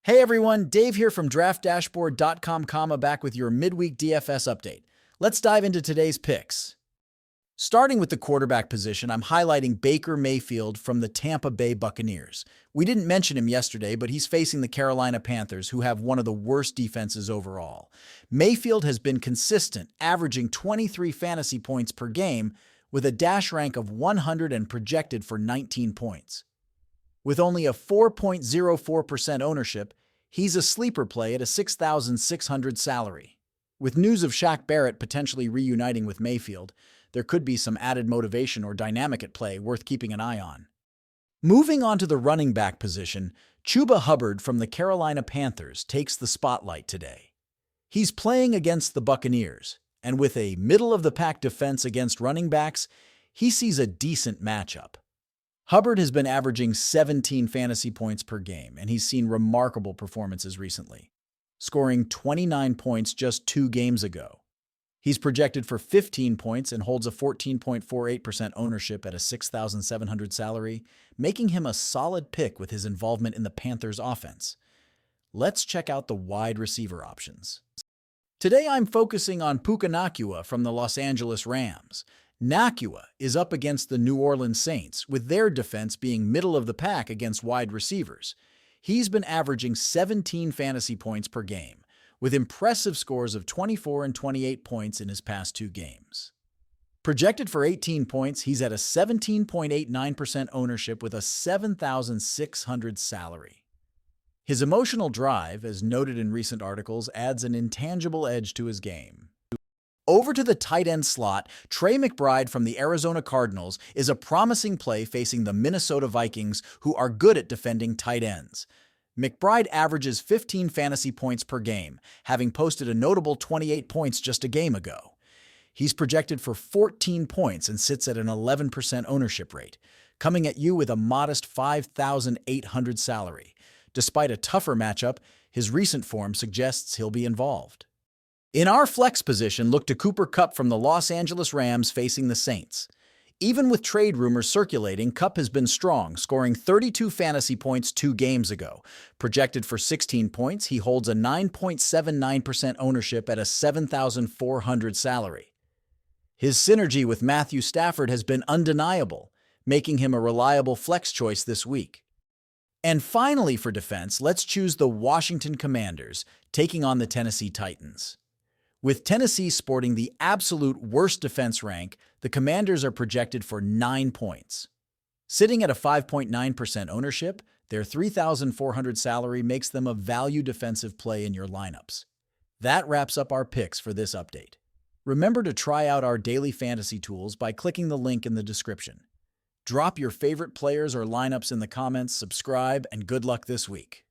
Hey everyone, Dave here from DraftDashboard.com, back with your midweek DFS update. Let's dive into today's picks. Starting with the quarterback position, I'm highlighting Baker Mayfield from the Tampa Bay Buccaneers. We didn't mention him yesterday, but he's facing the Carolina Panthers, who have one of the worst defenses overall. Mayfield has been consistent, averaging 23 fantasy points per game, with a dash rank of 100 and projected for 19 points. With only a 4.04% ownership, he's a sleeper play at a $6,600 salary. With news of Shaq Barrett potentially reuniting with Mayfield, there could be some added motivation or dynamic at play worth keeping an eye on. Moving on to the running back position, Chuba Hubbard from the Carolina Panthers takes the spotlight today. He's playing against the Buccaneers, and with a middle-of-the-pack defense against running backs, he sees a decent matchup. Hubbard has been averaging 17 fantasy points per game, and he's seen remarkable performances recently, scoring 29 points just 2 games ago. He's projected for 15 points and holds a 14.48% ownership at a $6,700 salary, making him a solid pick with his involvement in the Panthers' offense. Let's check out the wide receiver options. Today I'm focusing on Puka Nacua from the Los Angeles Rams. Nacua is up against the New Orleans Saints, with their defense being middle of the pack against wide receivers. He's been averaging 17 fantasy points per game, with impressive scores of 24 and 28 points in his past 2 games. Projected for 18 points, he's at a 17.89% ownership with a $7,600 salary. His emotional drive, as noted in recent articles, adds an intangible edge to his game. Over to the tight end slot, Trey McBride from the Arizona Cardinals is a promising play facing the Minnesota Vikings, who are good at defending tight ends. McBride averages 15 fantasy points per game, having posted a notable 28 points just a game ago. He's projected for 14 points and sits at an 11% ownership rate, coming at you with a modest $5,800 salary. Despite a tougher matchup, his recent form suggests he'll be involved. In our flex position, look to Cooper Kupp from the Los Angeles Rams facing the Saints. Even with trade rumors circulating, Kupp has been strong, scoring 32 fantasy points 2 games ago. Projected for 16 points, he holds a 9.79% ownership at a $7,400 salary. His synergy with Matthew Stafford has been undeniable, making him a reliable flex choice this week. And finally, for defense, let's choose the Washington Commanders, taking on the Tennessee Titans. With Tennessee sporting the absolute worst defense rank, the Commanders are projected for 9 points. Sitting at a 5.9% ownership, their $3,400 salary makes them a value defensive play in your lineups. That wraps up our picks for this update. Remember to try out our daily fantasy tools by clicking the link in the description. Drop your favorite players or lineups in the comments, subscribe, and good luck this week.